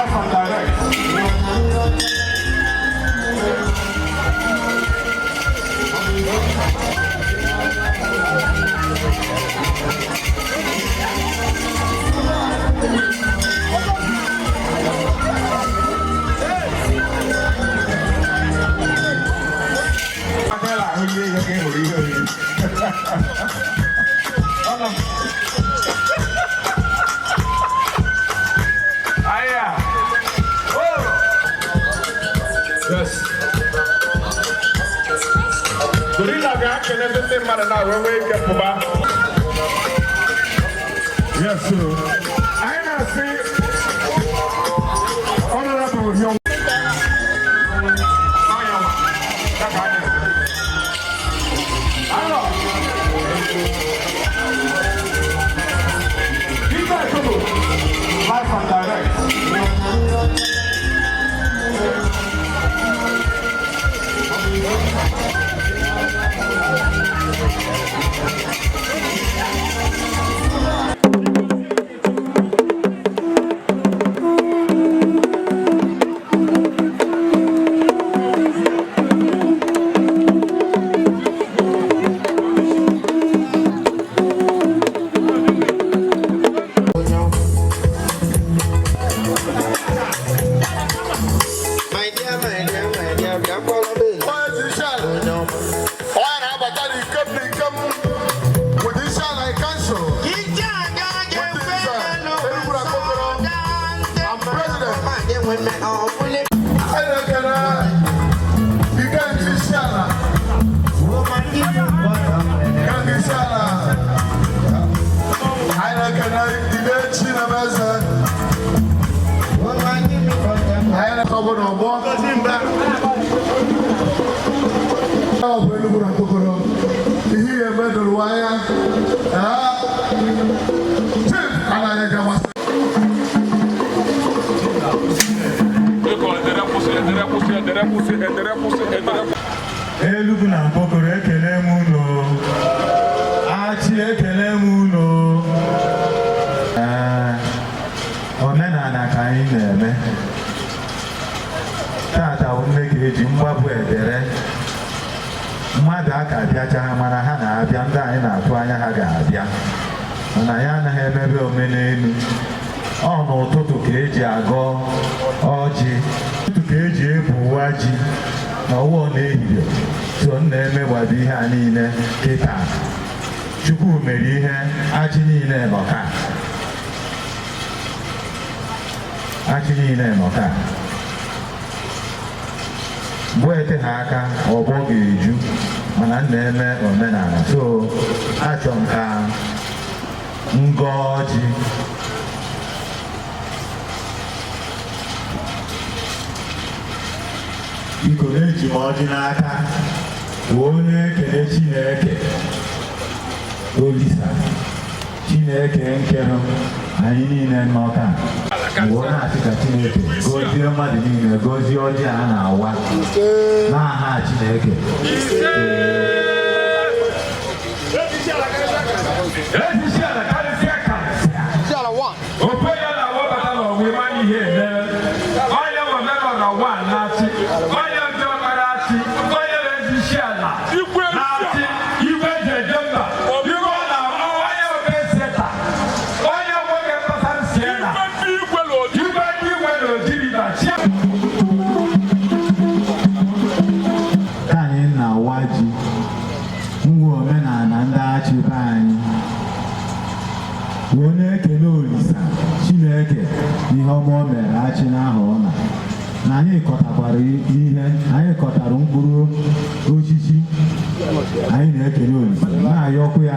Live and direct. Yes. Gorilla gang can everything man now when we get back. Yes, sir. I see honorable young. Live and direct. Elugu na Mkpokoro ekele m unu. Achi ekele m unu. Omenala ka anyị na-eme. Tata nne ga-eji mgbapụ edere. Mmadụ aka abịachaghị mana ha na-abịa, ndị anyị na-atụ anya ha ga-abịa. Mana ya anaghị emebe omenelu. Ọ n'ụtụtụ ka eji agọ ọjị. Ụtụtụ ka eji ebuwa ji. N'ọwụọ n'ehihie so na-emegbabi ihe a niile kịta. Chukwu mere ihe achị niile nọ ka. Achị niile nọ ka. Mgbe ete ha aka ọgbọ ga-eju mana na-eme omenala. So achọ m ka ngọ ọjị iko na-eji m ọjị n'aka onye ekele Chineke Olisa Chineke nkere anyị niile n'ọka mgbe ọ na-asị ka Chineke gozie mmadụ niile, gozie ọjị a na-awa n'aha Chineke. Onye ekele Olisa Chineke ihe ọma o mere achị n'ahụ ọma na anyị kọtakwara ihe, anyị kọtara mkpụrụ osisi, anyị na-ekele Olisa na-ayọkwu ya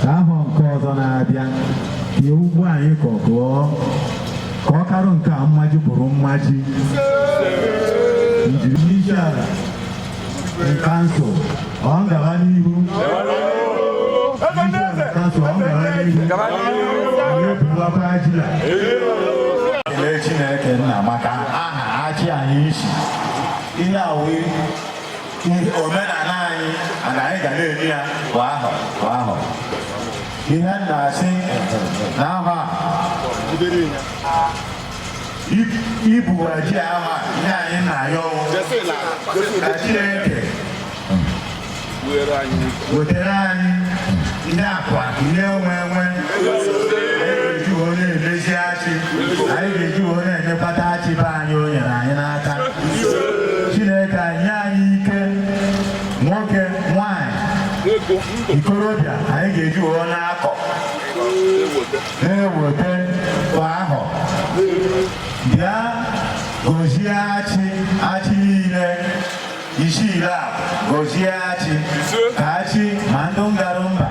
ka ahụ nke ọzọ na-abịa ka ugbo anyị kọkụọ ka ọ karụ nke a mmaji pụrụ mmaji. Njiri isi ala kansụl ọ ngaba n'ihu ekele Chineke nna maka aha achị anyị isi ihe awụ omenala anyị na anyị ga na-eri ya kwa ahọ. Ihe m na-asị n'ahụ a ibu aji awa ihe anyị na-ayọ ka Chineke wetere anyị ihe akwa ihe nwe ga-eji onye emezi achị anyị ga-eji onye enyekọta achị be anyị o nyere anyị n'aka Chineke nye anyị ike nwoke nwanyị ikorobịa anyị ga-eji onye akọ na-eweta kwa ahọ bịa gozie achị niile isi ire a gozie achị ka achị ma ndị ngara mba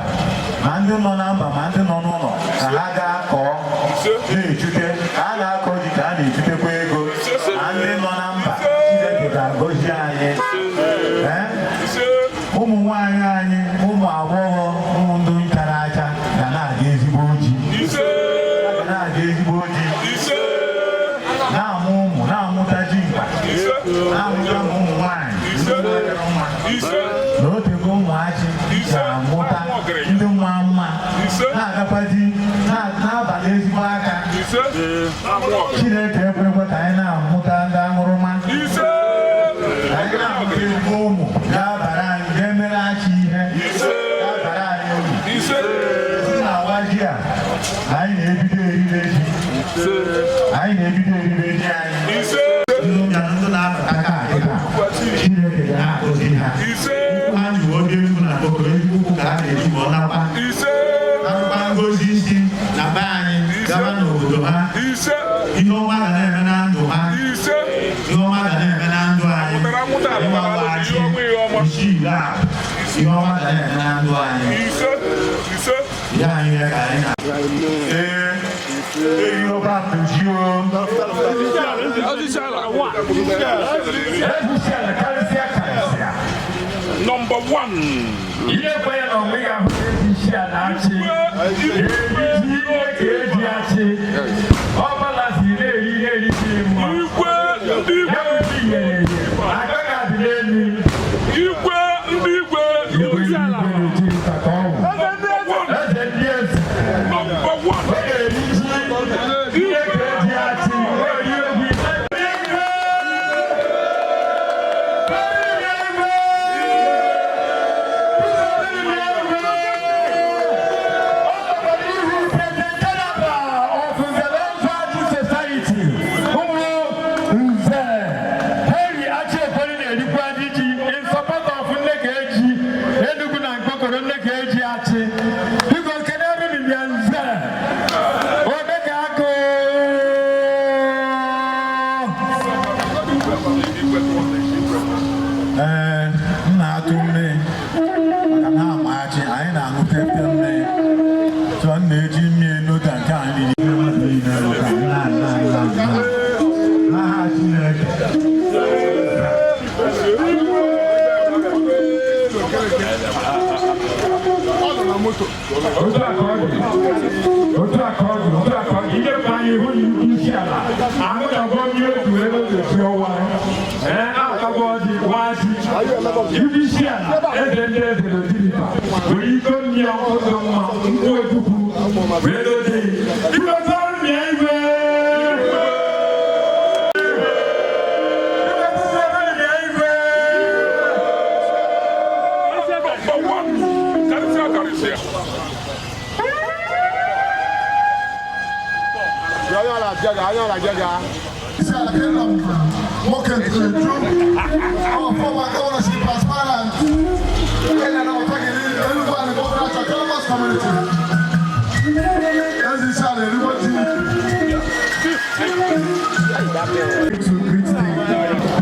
ma ndị nọ na mba ma ndị nọ n'ụlọ ka ha ga-akọ na-echute ka a na-akọ ji ka a na-echutekwa ego ma ndị nọ na mba Chineke ga-agọzi anyị ụmụ nwanyị anyị ụmụ agbọghọ ụmụ ndị nchara acha ga na-aga ezigbo oji na-amụ ụmụ na-amụta ji mkpa na-amụta ụmụ nwanyị na otego ụmụ achị ga-amụta ndị nwa mma na-agakwazi na-abalị ezigbo aka Chineke ekwerekwa ka anyị na-amụta ndị aṅụrụma anyị na-amụta ezigbo ụmụ ga-abara anyị ga-emere achị ihe ga-abara anyị uru si na awa ji a anyị na-ebido eribe ji anyị ndị na-apụta ka Chineke ga-agọzi ha anyị oge egwu na okoro ezigbo ukwu ka a na-eji ma ọ nakwa akpa ngozi isi na be anyị gaba n'obodo ha ihe ọma ga na-eme na ndụ ha ihe ọma ga na-eme na ndụ anyị ịwaghachi isi ire a ihe ọma ga na-eme na ndụ anyị ya anyị ka anyị na Number one.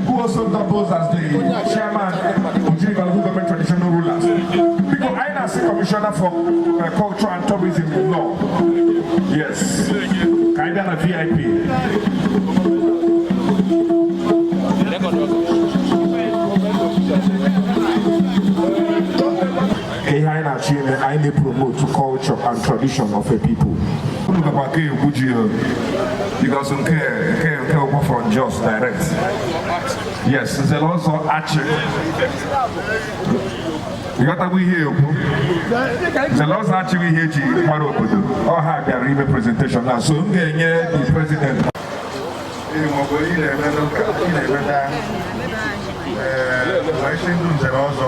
Who also doubles as the chairman of Jigalu Government Traditional Rulers. Because I am the commissioner for culture and tourism in law. Yes, kind of a VIP. I promote culture and tradition of a people. Because from just direct. Yes, there's also Achi. You got to be here. The last actually here to or have their presentation now. So the president. maọbụ ị na-eme ụka ị na-emeta isi ndụ nzere ọzọ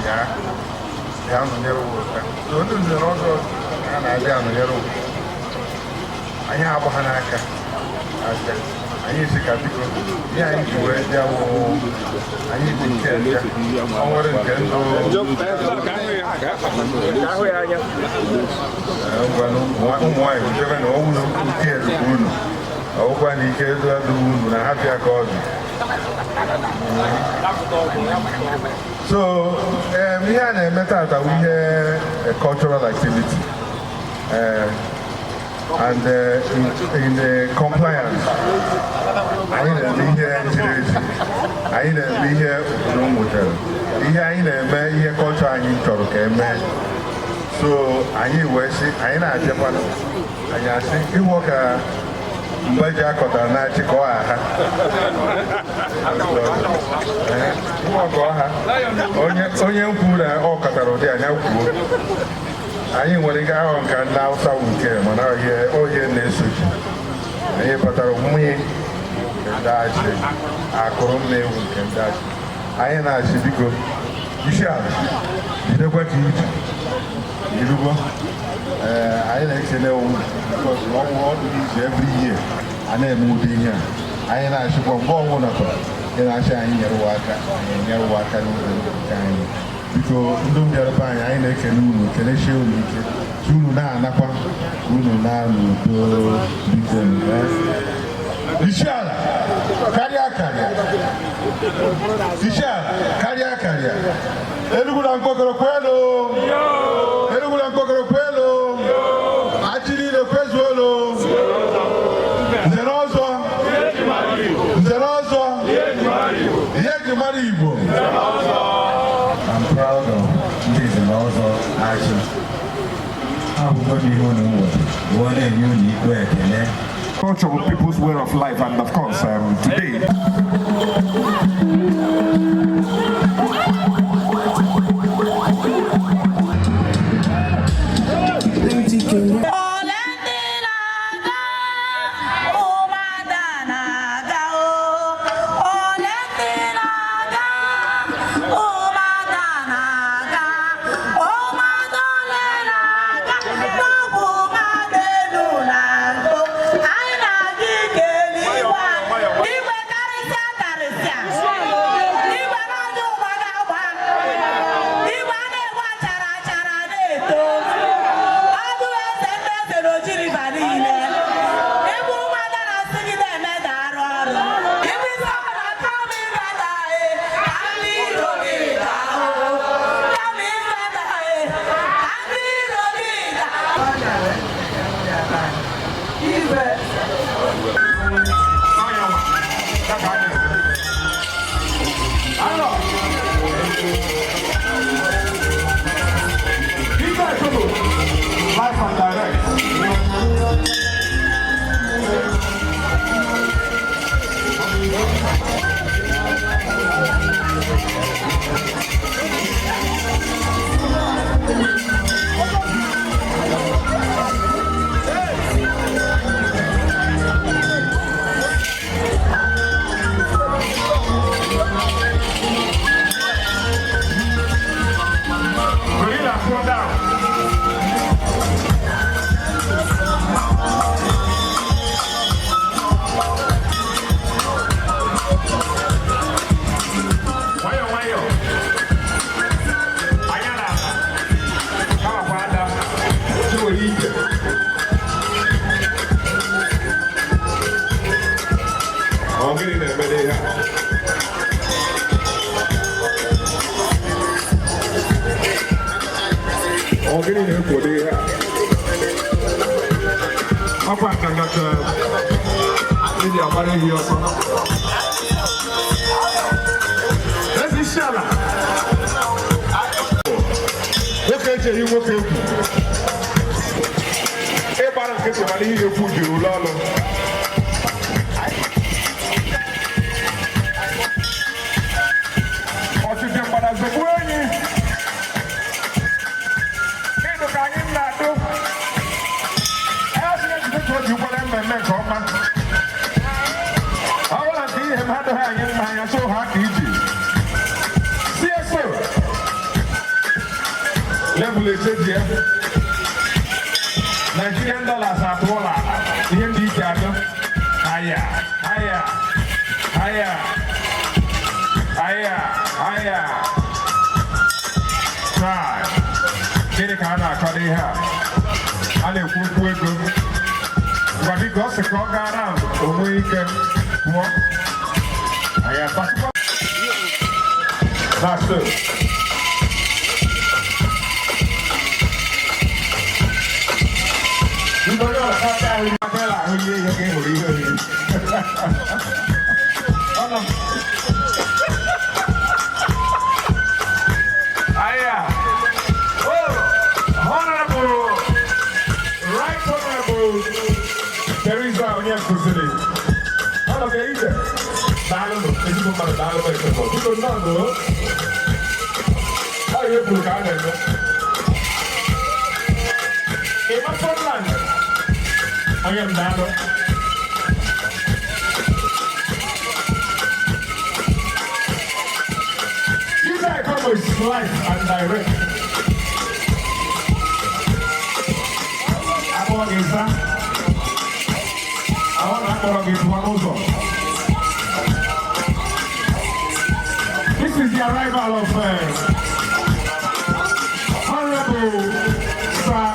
ya anọnyere ụka ndụ nzere ọzọ ha na-adị anọnyere ụka anyị agba ha n'aka anyị si ka biko ihe anyị ji wee bịa anyị dị nke ọ nwere nke ndụ ụmụ nwaanyị jebe na ọnwụ nke erukwu unu ọgwụkwa na ike edu unu na ha bịa ka ọ dị so ihe a na-eme tata bụ ihe cultural activity and in compliance anyị na-eme ihe ziri ezi anyị na-eme ihe obodo nwetara ihe anyị na-eme ihe culture anyị chọrọ ka emee so anyị wee sị anyị na-abịakwa anyị asị ịhụ ka mgbe ji akọtara na-achị ka ọha ha ọgọ ha onye nkwu na ọ kọtara ụdị anya kwuo anyị nwere ike ahụ nka ndị Hausa nke mana ohe na-esochi anyị batara nwunye nke ndị achị akụrụ mma ewu nke ndị achị anyị na-achị biko isi ala jidekwa ka iji irugo anyị na-ekele ọnwụ ọdụ izu every year a na-eme ụdị ihe a anyị na-achịkwa mgbe ọnwụ nakwa ị na-achị anyị nyerewa aka anyị enyerewa aka n'ụzọ nke anyị biko ndị mbịarịba anyị na-ekele unu kelechie unu ike ka unu na-anakwa unu na-anụ udo biko isi ala karịa karịa isi ala karịa karịa Enugu na Mkpokoro kwelu Enugu na Mkpokoro kwelu Achi niile kwezuolu nzere ọzọ ihe eji mara Igbo. I'm proud of ndị nzere ọzọ Achi abụgo n'ihe unu nwere bụ na-enye unu ikwe ekele. Culture of people's way of life, and of course today him had to hang in my so happy. CSO. Level is here. $90 at all. In the cabin. Higher. Try. Get it kind of cut it here. And if we go, but because the clock around, we can walk. That's it. You don't know how to tell her who you can read. I am down. You guys come with life and direct. I want to get one also. This is the arrival of Honorable Sir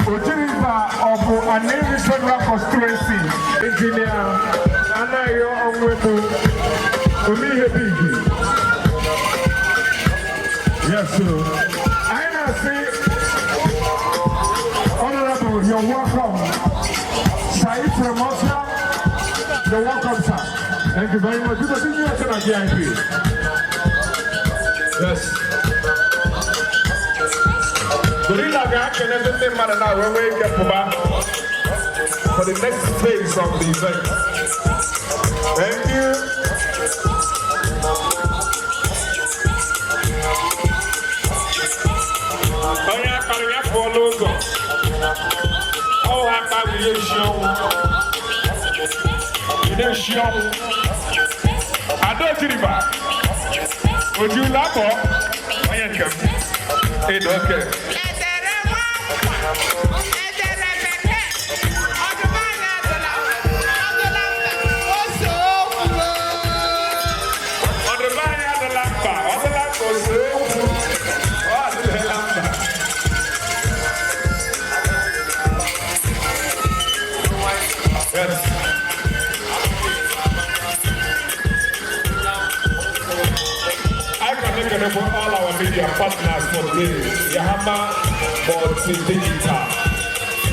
Ojiriva of an Federal constituency, Engineer Anayo Onwebu Omihebigi. Yes, sir. I now say, Honorable, you're welcome. Said Ramosia, you're welcome, sir. Thank you very much. Because you are a VIP. Yes. For the next phase of the event. Thank you. Would you laugh or? It's okay. For all our media partners for today, Yahama Multi Digital.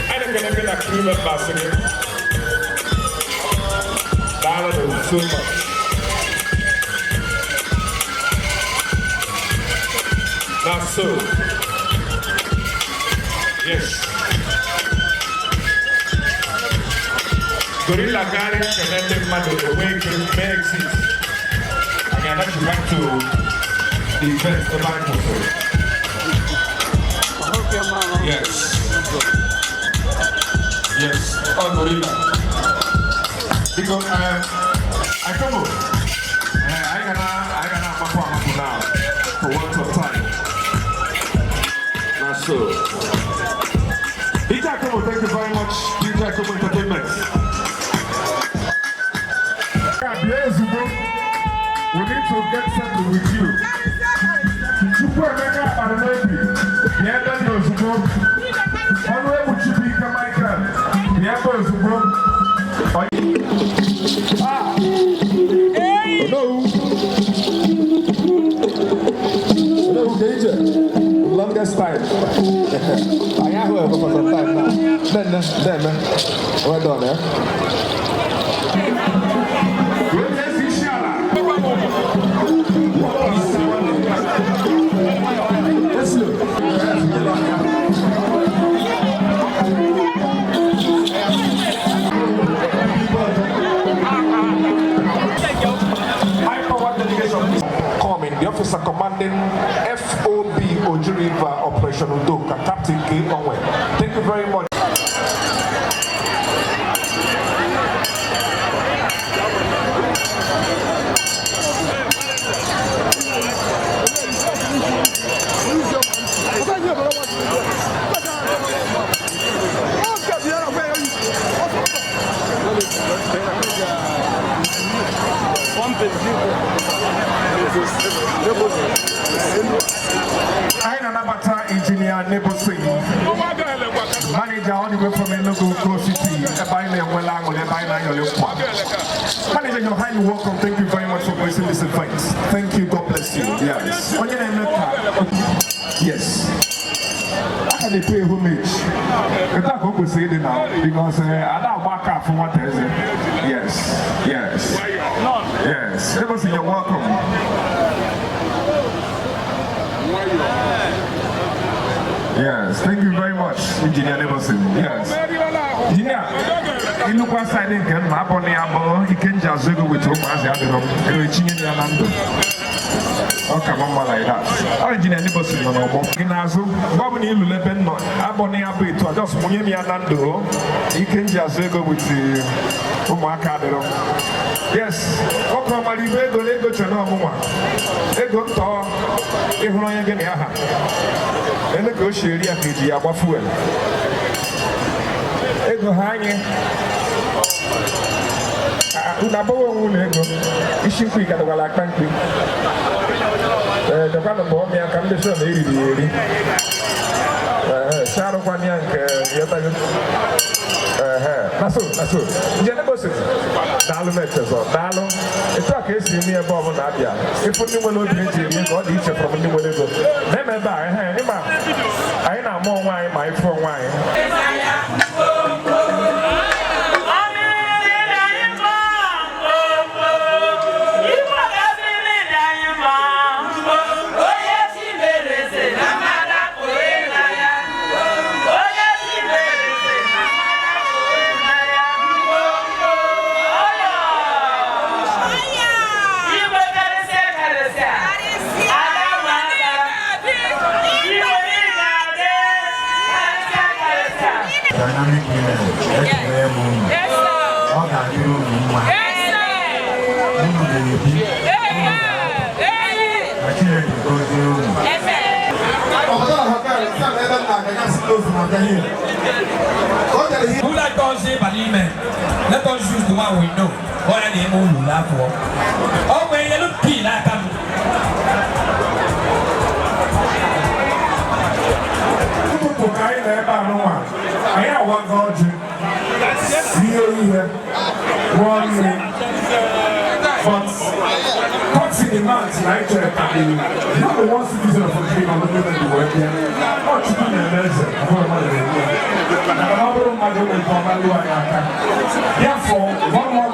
I'm going to get a crew member singing. That is so much. That's so. Yes. Gorilla Gary connected man with the way to makes it. I'm going to back to the event, the Bible. Yes. Yes. On Gorilla. Because I come up. I gonna perform now for one time. That's so. Educative, thank you very much. Educative Entertainment. We need to get settled with you. Longest time. I have for some time now. Then, well done, eh? The officer commanding FOB Ojiriva Operation Udoka, Captain K. Owen. Thank you very much. I'm another engineer, neighbor sing. Manager all the way from Enugu Close City. Manager, you're highly welcome. Thank you very much for placing this advice. Thank you. God bless you. Yes. Yes. I can pay homage. I don't go say it now because I don't back up for what is it. Yes. Yes. Yes. Everybody, you're welcome. Yes, thank you very much, Engineer Neverson. Yes. Engineer, you look outside in Ken, Maponi Abo, you can just go with Thomas Yadro, reaching in Yanando. Oh, come on, like that. Our Engineer Neverson, no more. In Azu, Bobby Leben, Aboni Abu, to just Munyami Yanando, you can just go with the Umakadero. Yes, what come on, you go to Nomua. They go to Ihuan Yaha. And the go share the PG about fuel. It go hanging. Unabo won't go. Is she quick at the Walla country? The one of Bomia can be so lady. Shadow one young, that's all. Generosity. Dalo meters or Dalo. It's okay, see me above Nadia. If only one would be got each from a new one. Remember, I know more wine, my phone wine. Dynamic women, yes, all that you Who like to say Balime? Let us use the one we know. What are they all laugh for? Oh, when you look key like I'm. I have one God. Here, one but toxic demands like not the one citizen of the dream of the work here. Not to be a measure. Therefore, one more